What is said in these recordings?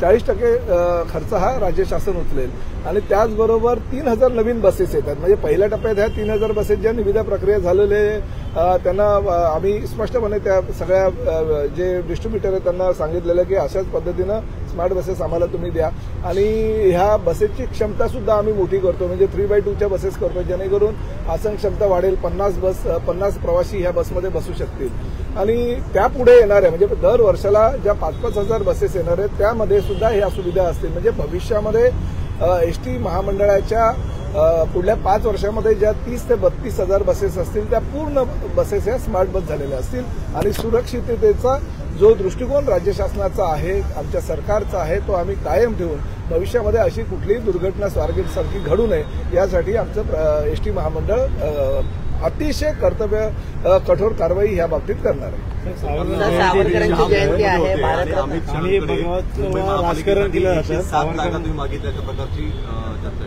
40% खर्च हा राज्य शासन उचलेल आणि त्याचबरोबर 3000 नवीन बसेस येतात. म्हणजे पहिल्या टप्प्यात ह्या 3000 बसेस ज्या निविदा प्रक्रिया झालेले त्यांना आम्ही स्पष्टपणे त्या सगळ्या जे डिस्ट्रीब्युटर आहेत त्यांना सांगितलेलं की अशाच पद्धतीनं स्मार्ट बसेस आम्हाला तुम्ही द्या आणि ह्या बसेसची क्षमता सुद्धा आम्ही मोठी करतो. म्हणजे 3x2च्या बसेस करतो जेणेकरून आसन क्षमता वाढेल. 50 प्रवासी ह्या बसमध्ये बसू शकतील आणि त्यापुढे येणाऱ्या म्हणजे दर वर्षाला ज्या 5-5 हजार बसेस येणार आहेत त्यामध्ये सुद्धा ह्या सुविधा असतील. म्हणजे भविष्यामध्ये एसटी महामंडळाच्या पुढल्या 5 वर्षामध्ये ज्या 30 ते 32 हजार बसेस असतील त्या पूर्ण बसेस ह्या स्मार्ट बस झालेल्या असतील आणि सुरक्षिततेचा जो दृष्टिकोन राज्य शासनाचा आहे आमच्या सरकारचा आहे तो आम्ही कायम ठेवून भविष्यामध्ये अशी कुठलीही दुर्घटना सारखी घडू नये यासाठी आमचं एसटी महामंडळ अतिशय कर्तव्य कठोर कारवाई या बाबतीत करणार आहे. सावरकरांची जयंती आहे. राजकारण केलं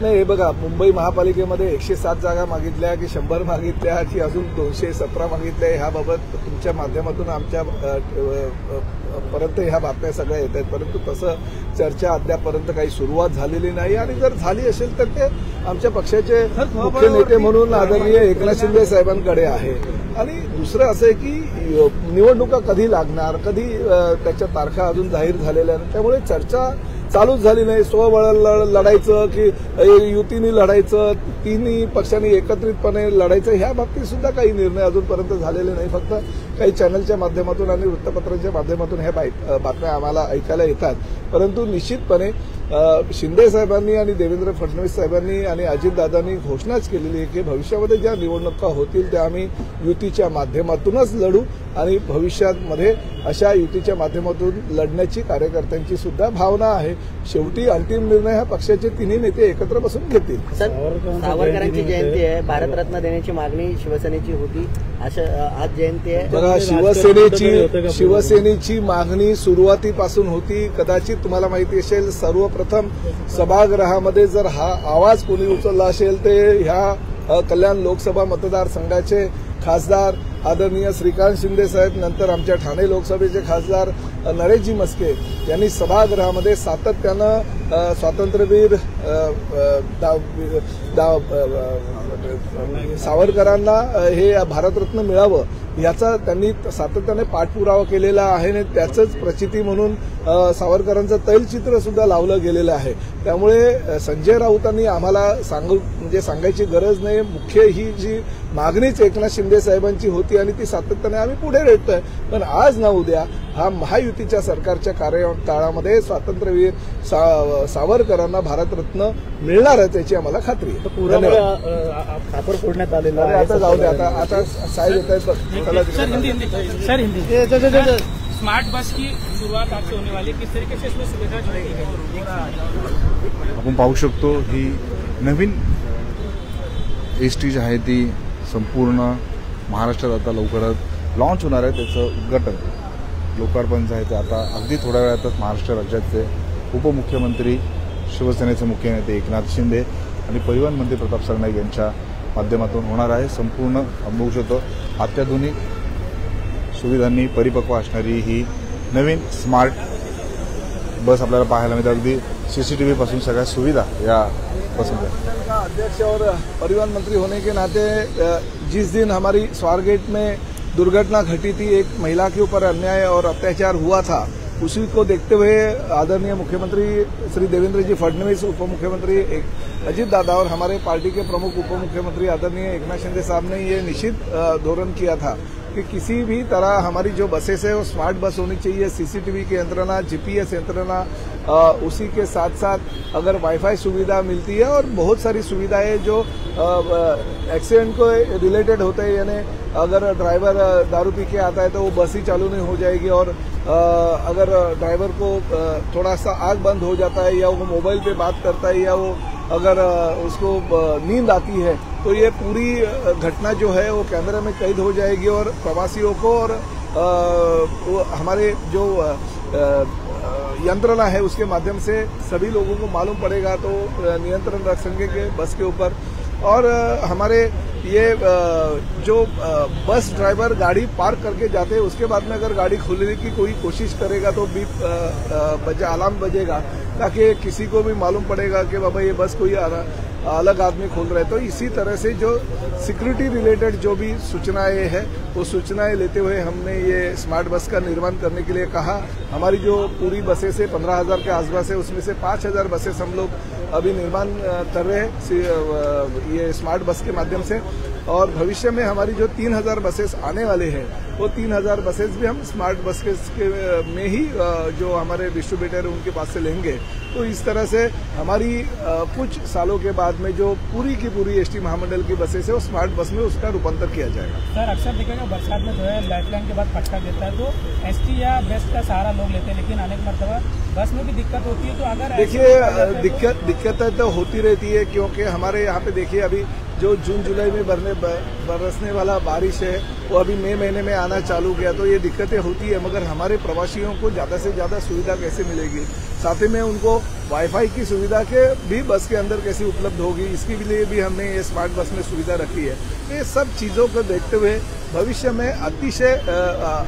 नाही. हे बघा मुंबई महापालिकेमध्ये 107 जागा मागितल्या की 100 मागितल्या की अजून 217 मागितल्या ह्याबाबत तुमच्या माध्यमातून आमच्या पर्यंत ह्या बातम्या सगळ्या येत आहेत परंतु तसं चर्चा अद्यापर्यंत काही सुरुवात झालेली नाही आणि जर झाली असेल तर ते आमच्या पक्षाचे मुख्य नेते म्हणून आदरणीय एकनाथ शिंदे साहेबांकडे आहे. आणि दुसरं असं आहे की निवडणुका कधी लागणार कधी त्याच्या तारखा अजून जाहीर झालेल्या नाही त्यामुळे चर्चा चालूच झाली नाही. स्वबळ लढायचं की युतीने लढायचं तिन्ही पक्षांनी एकत्रितपणे लढायचं ह्या बाबतीत सुद्धा काही निर्णय अजूनपर्यंत झालेले नाही. फक्त काही चॅनलच्या माध्यमातून आणि वृत्तपत्रांच्या माध्यमातून ह्या बातम्या आम्हाला ऐकायला येतात. परंतु निश्चितपणे शिंदे साहेबांनी आणि देवेंद्र फडणवीस साहेबांनी आणि अजितदादांनी घोषणाच केलेली आहे की भविष्यामध्ये ज्या निवडणुका होतील त्या आम्ही युतीच्या माध्यमातूनच लढू आणि भविष्यामध्ये अशा युतीच्या माध्यमातून लढण्याची कार्यकर्त्यांची सुद्धा भावना आहे. शेवटी अंतिम निर्णय हा पक्षाचे तिन्ही नेते एकत्र बसून घेतील. सावरकरांची जयंती आहे. भारतरत्न देण्याची मागणी शिवसेनेची होती. आज जयंती आहे. बघा शिवसेनेची मागणी सुरुवातीपासून होती. कदाचित तुम्हाला माहिती असेल सर्वप्रथम सभागृहामध्ये जर हा आवाज कोणी उचलला असेल ते ह्या कल्याण लोकसभा मतदारसंघाचे खासदार आदरणीय श्रीकांत शिंदे साहेब नंतर आमच्या ठाणे लोकसभेचे खासदार नरेशजी मस्के यांनी सभागृहामध्ये सातत्यानं स्वातंत्र्यवीर सावरकरांना हे भारतरत्न मिळावं याचा त्यांनी सातत्याने पाठपुरावा केलेला आहे आणि त्याचंच प्रचिती म्हणून सावरकरांचं तैलचित्र सुद्धा लावलं गेलेलं आहे. त्यामुळे संजय राऊतांनी आम्हाला सांगायची गरज नाही. मुख्य ही जी मागणीच एकनाथ शिंदे साहेबांची होती आणि ती सातत्याने आम्ही पुढे रेटतोय. पण आज ना उद्या हा महायुतीच्या सरकारच्या कार्यकाळामध्ये स्वातंत्र्यवीर सावरकरांना भारतरत्न मिळणार आहे त्याची आम्हाला खात्री आहे. खापर फोडण्यात आलेला आहे. आता जाऊ दे. आता साहेब येत आहेत. सर हिंदी स्मार्ट बस की सुरुवात आज से होने वाली किस तरीके से इसमें सुविधा जुड़ेगी? आपण पाहू शकतो ही नवीन एसटी जी आहे ती संपूर्ण महाराष्ट्रात आता लवकरच लॉन्च होणार आहे. त्याचं उद्घाटन लोकार्पण जे आहे ते आता अगदी थोड्या वेळातच महाराष्ट्र राज्याचे उपमुख्यमंत्री शिवसेनेचे मुख्य नेते एकनाथ शिंदे आणि परिवहन मंत्री प्रताप सरनाईक यांच्या माध्यमातून होणार आहे. संपूर्ण बघू शकतो अत्याधुनिक सुविधांनी परिपक्व असणारी ही नवीन स्मार्ट बस आपल्याला पाहायला मिळते. अगदी सीसीटीव्ही पासून सगळ्या सुविधा या बसमध्ये. अध्यक्ष और परिवहन मंत्री होने के नाते जिस दिन हमारी स्वारगेट में दुर्घटना घटी थी, एक महिला के ऊपर अन्याय और अत्याचार हुआ था, उसी को देखते हुए आदरणीय मुख्यमंत्री श्री देवेंद्र जी फडणवीस, उप मुख्यमंत्री अजित दादा और हमारे पार्टी के प्रमुख उप मुख्यमंत्री आदरणीय एकनाथ शिंदे साहब ने ये निश्चित धोरण किया था कि किसी भी तरह हमारी जो बसेस है वो स्मार्ट बस होनी चाहिए. सीसीटीवी की यंत्रणा, जीपीएस यंत्रणा, उसी के साथ साथ अगर वाईफाई सुविधा मिलती है और बहुत सारी सुविधाएं जो एक्सीडेंट को रिलेटेड होते हैं. यानी अगर ड्राइवर दारू पी के आता है तो वो बस ही चालू नहीं हो जाएगी और अगर ड्राइवर को थोड़ा सा आंख बंद हो जाता है या वो मोबाइल पे बात करता है या वो अगर उसको नींद आती है तो ये पूरी घटना जो है वो कैमरे में कैद हो जाएगी और प्रवासियों को और हमारे जो यंत्रणा है उसके माध्यम से सभी लोगों को मालूम पड़ेगा तो नियंत्रण रख सकेंगे बस के ऊपर. और हमारे ये जो बस ड्राइवर गाड़ी पार्क करके जाते हैं उसके बाद में अगर गाड़ी खोलने की कोई कोशिश करेगा तो बीप अलार्म बजेगा ताकि किसी को भी मालूम पड़ेगा कि बाबा ये बस कोई अलग आदमी खोल रहे हैं। तो इसी तरह से जो सिक्योरिटी रिलेटेड जो भी सूचनाएं हैं वो सूचनाएं लेते हुए हमने ये स्मार्ट बस का निर्माण करने के लिए कहा। हमारी जो पूरी बसें से 15,000 के आसपास है उसमें से 5,000 बसेस हम लोग अभी निर्माण कर रहे हैं ये स्मार्ट बस के माध्यम से, और भविष्य में हमारी जो 3,000 बसेस आने वाले हैं वो 3,000 बसेस भी हम स्मार्ट बस के में ही जो हमारे डिस्ट्रीब्यूटर है उनके पास से लेंगे। तो इस तरह से हमारी कुछ सालों के बाद में जो पूरी की पूरी एसटी महामंडल की बसेस है वो स्मार्ट बस में उसका रूपांतर किया जाएगा। सर अक्सर देखेगा बरसात में जो है लाइफलाइन के बाद फटका देता है तो एसटी या बेस्ट का सहारा लोग लेते हैं, लेकिन अनेक मरतबा बस में भी दिक्कत होती है। तो अगर देखिए दिक्कतें तो होती रहती है क्योंकि हमारे यहाँ पे देखिए अभी जो जून जुलाई में बरसने वाला बारिश है वो अभी मई महीने में आना चालू किया, तो ये दिक्कतें होती है। मगर हमारे प्रवासियों को ज़्यादा से ज़्यादा सुविधा कैसे मिलेगी, साथ ही में उनको वाईफाई की सुविधा के भी बस के अंदर कैसे उपलब्ध होगी, इसके लिए भी हमने ये स्मार्ट बस में सुविधा रखी है। ये सब चीज़ों को देखते हुए भविष्य में अतिशय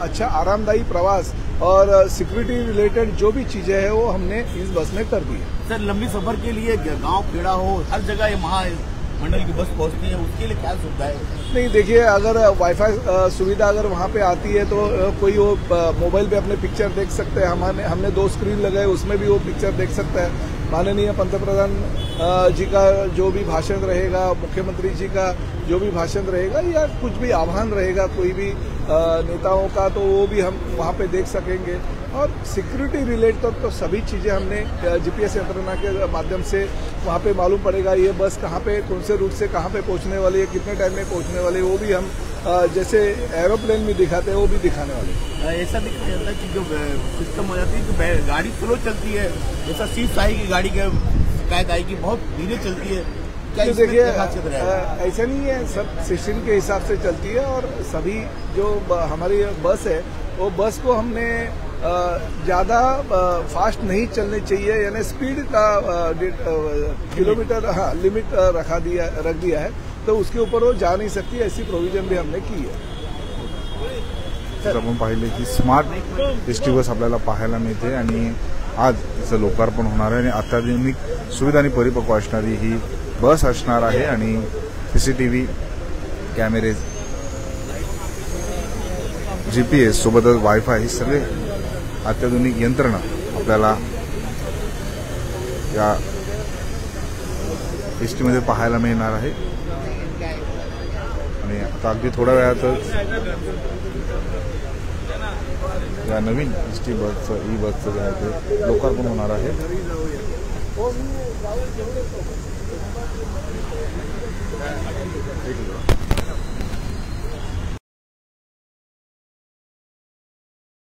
अच्छा आरामदायी प्रवास और सिक्योरिटी रिलेटेड जो भी चीज़ें हैं वो हमने इस बस में कर दी है। सर लंबी सफर के लिए गांव खेड़ा हो हर जगह ये महामंडल की बस पहुंचती है, उसके लिए क्या सुविधा है? नहीं देखिए, अगर वाईफाई सुविधा अगर वहाँ पे आती है तो कोई वो मोबाइल पे अपने पिक्चर देख सकते हैं। हमने 2 स्क्रीन लगाए उसमें भी वो पिक्चर देख सकता है। माननीय पंतप्रधान जी का जो भी भाषण रहेगा, मुख्यमंत्री जी का जो भी भाषण रहेगा या कुछ भी आह्वान रहेगा कोई भी नेताओं का, तो वो भी हम वहाँ पे देख सकेंगे। और सिक्योरिटी रिलेटेड तो सभी चीज़ें हमने जीपीएस यंत्रणा के माध्यम से वहाँ पे मालूम पड़ेगा ये बस कहाँ पे कौन से रूट से कहाँ पे पहुँचने वाली है, कितने टाइम में पहुँचने वाली है, वो भी हम जैसे एरोप्लेन में दिखाते हैं वो भी दिखाने वाले हैं। ऐसा दिखाया जाता है कि जो सिस्टम हो जाती है कि गाड़ी स्लो चलती है, जैसा सीट साई की गाड़ी के शिकायत आई कि बहुत धीरे चलती है। तो देखिए ऐसा नहीं है, सब सिस्टम के हिसाब से चलती है और सभी जो हमारी बस है वो बस को हमने ज़्यादा फास्ट नहीं चलने चाहिए, यानी स्पीड का किलोमीटर लिमिट रख दिया है, तो उसके ऊपर वो जा नहीं सकती, ऐसी प्रोविजन भी हमने की है। तर आपण पाहिले की स्मार्ट एसटी बस आपल्याला पाहायला मिळते आणि आज तिचं लोकार्पण होणार आहे आणि अत्याधुनिक सुविधा आणि परिपक्व असणारी ही बस असणार आहे आणि सीसीटीव्ही कॅमेरे, जीपीएस सोबतच वायफाय हे सगळे अत्याधुनिक यंत्रणा आपल्याला या एसटी मध्ये पाहायला मिळणार आहे। आणि आता अगदी थोड्या वेळातच या नवीन एसटी बसचं ई बसचं जे आहे ते लोकार्पण होणार आहे।